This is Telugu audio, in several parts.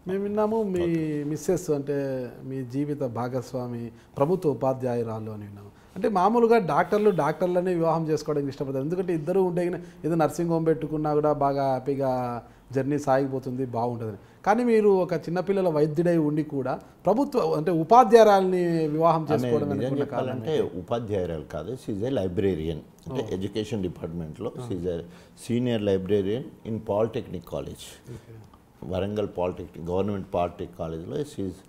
మేము విన్నాము మీ మిస్సెస్ అంటే మీ జీవిత భాగస్వామి ప్రభుత్వ ఉపాధ్యాయురాలు అని విన్నాము. అంటే మామూలుగా డాక్టర్లనే వివాహం చేసుకోవడానికి ఇష్టపడతారు. ఎందుకంటే ఇద్దరు ఉంటే ఏదో నర్సింగ్ హోమ్ పెట్టుకున్నా కూడా బాగా హ్యాపీగా జర్నీ సాగిపోతుంది, బాగుంటుంది. కానీ మీరు ఒక చిన్నపిల్లల వైద్యుడై ఉండి కూడా ప్రభుత్వ అంటే ఉపాధ్యాయురాలని వివాహం చేసుకోవడం అంటే ఉపాధ్యాయురాలు కాదు, షీజ్ ఏ లైబ్రేరియన్. అంటే ఎడ్యుకేషన్ డిపార్ట్మెంట్లో she's a senior librarian in polytechnic college, Warangal polytechnic government polytechnic కాలేజ్లో she's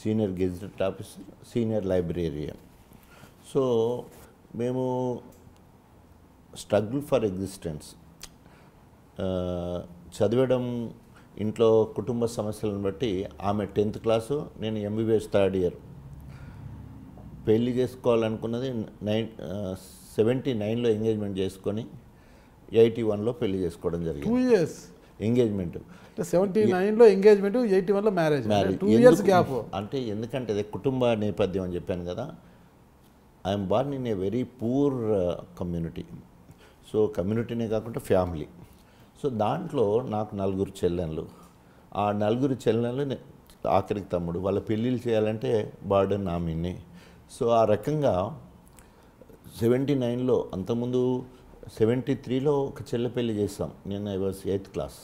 senior gazetted officer, senior librarian. So మేము స్ట్రగుల్ ఫర్ ఎగ్జిస్టెన్స్, చదివడం ఇంట్లో కుటుంబ సమస్యలను బట్టి ఆమె 10th క్లాసు, నేను MBBS 3rd ఇయర్. పెళ్ళి చేసుకోవాలనుకున్నది 79లో ఎంగేజ్మెంట్ చేసుకొని 81లో పెళ్లి చేసుకోవడం జరిగింది. 2 years ఎంగేజ్మెంట్. 79లో ఎంగేజ్మెంట్, 81లో మ్యారేజ్. 2 years gap. అంటే ఎందుకంటే అదే కుటుంబ నేపథ్యం అని చెప్పాను కదా. I'm born in a very poor community. So కమ్యూనిటీనే కాకుండా ఫ్యామిలీ. సో దాంట్లో నాకు 4 చెల్లెళ్ళు. ఆ 4 చెల్లెళ్ళు ఆఖరికి తమ్ముడు, వాళ్ళ పెళ్ళిళ్ళు చేయాలంటే బర్డెన్ నా మీదనే. సో ఆ రకంగా 79లో, అంతకుముందు 73లో ఒక చెల్లె పెళ్లి చేస్తాం. నేను ఐ వాజ్ 8th క్లాస్.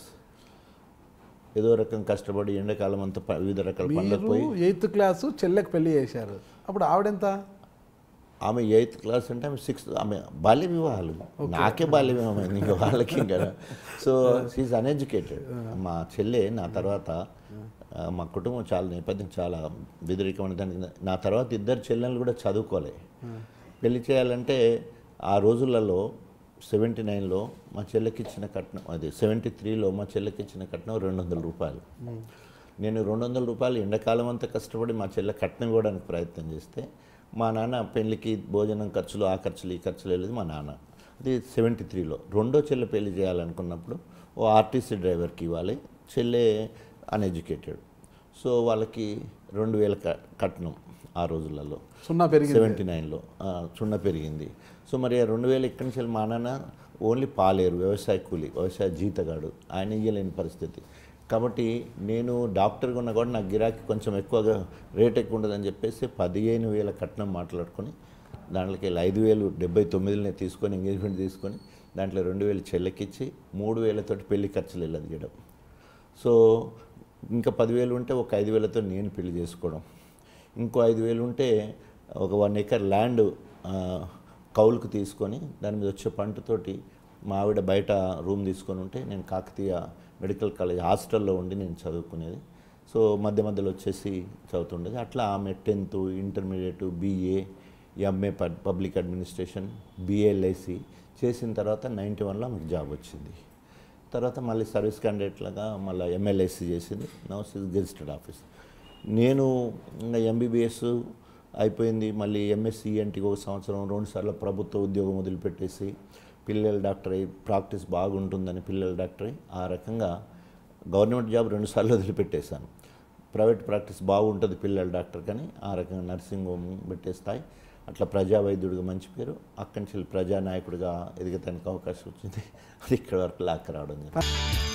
ఏదో రకం కష్టపడి ఎండాకాలం అంతా వివిధ రకాల పండ్లకు పోయి 8th క్లాసు చెల్లెకి పెళ్లి చేశారు. అప్పుడు ఆవిడెంత? ఆమె 8th క్లాస్ అంటే ఆమె 6th. ఆమె బాల్య వివాహాలు, నాకే బాల్య వివాహం అయింది, ఇంకా వాళ్ళకి కదా. So she uneducated. మా చెల్లె నా తర్వాత, మా కుటుంబం చాలా నేపథ్యం చాలా బెదిరికమైన దానికి. నా తర్వాత 2 చెల్లెళ్ళు కూడా చదువుకోలే. పెళ్లి చేయాలంటే ఆ రోజులలో 79లో మా చెల్లెకి ఇచ్చిన కట్నం, అది 73లో మా చెల్లెకి ఇచ్చిన కట్నం 200 రూపాయలు. నేను 200 రూపాయలు ఎండాకాలం అంతా కష్టపడి మా చెల్లె కట్నం ఇవ్వడానికి ప్రయత్నం చేస్తే, మా నాన్న పెళ్ళికి భోజనం ఖర్చులు, ఆ ఖర్చులు ఈ ఖర్చులు వెళ్ళేది మా నాన్న. అది 73లో. రెండో చెల్లె పెళ్లి చేయాలనుకున్నప్పుడు ఓ ఆర్టీసీ డ్రైవర్కి ఇవ్వాలి. చెల్లె అన్ఎడ్యుకేటెడ్. సో వాళ్ళకి 2000 కట్నం ఆ రోజులలో. 79లో సున్న పెరిగింది. సో మరి 2000 ఇక్కడి నుంచి మా నాన్న ఓన్లీ పాలేరు, వ్యవసాయ కూలి, వ్యవసాయ జీతగాడు, ఆయన ఇయ్యలేని పరిస్థితి. కాబట్టి నేను డాక్టర్గా ఉన్నా కూడా నాకు గిరాకీ కొంచెం ఎక్కువగా రేట్ ఎక్కువ ఉండదని చెప్పేసి 15,000 కట్నం మాట్లాడుకొని దాంట్లోకి 5,079 తీసుకొని ఎంగేజ్మెంట్ తీసుకొని దాంట్లో 2,000 చెల్లెకిచ్చి 3,000తోటి పెళ్లి ఖర్చులు వెళ్ళదు చేయడం. సో ఇంకా 10,000 ఉంటే ఒక 5,000తో నేను పెళ్లి చేసుకోవడం. ఇంకో 5,000 ఉంటే ఒక 1 acre ల్యాండ్ కౌలుకు తీసుకొని దాని మీద వచ్చే పంటతోటి మా ఆవిడ బయట రూమ్ తీసుకొని ఉంటే నేను కాకతీయ మెడికల్ కాలేజ్ హాస్టల్లో ఉండి నేను చదువుకునేది. సో మధ్యలో వచ్చేసి చదువుతుండేది. అట్లా ఆమె 10th, intermediate, BA, MA public administration, BLIC చేసిన తర్వాత 91లో ఆమెకు జాబ్ వచ్చింది. తర్వాత మళ్ళీ సర్వీస్ క్యాండిడేట్లాగా మళ్ళీ MLIC చేసింది. Now she is gazetted officer. నేను ఇంకా MBBS అయిపోయింది. మళ్ళీ MSc ENTకి 1 సంవత్సరం, 2 సార్లు ప్రభుత్వ ఉద్యోగం వదిలిపెట్టేసి పిల్లల డాక్టర్ అయ్యి, ప్రాక్టీస్ బాగుంటుందని పిల్లల డాక్టర్ అయ్యి, ఆ రకంగా గవర్నమెంట్ జాబ్ 2 సార్లు వదిలిపెట్టేశాను. ప్రైవేట్ ప్రాక్టీస్ బాగుంటుంది పిల్లల డాక్టర్, కానీ ఆ రకంగా నర్సింగ్ హోమ్ పెట్టేస్తాయి. అట్లా ప్రజా వైద్యుడిగా మంచి పేరు. అక్కడి నుంచి ప్రజానాయకుడిగా ఎదగటానికి అవకాశం వచ్చింది. అది ఇక్కడ వరకు లాక్క రావడం జరిగింది.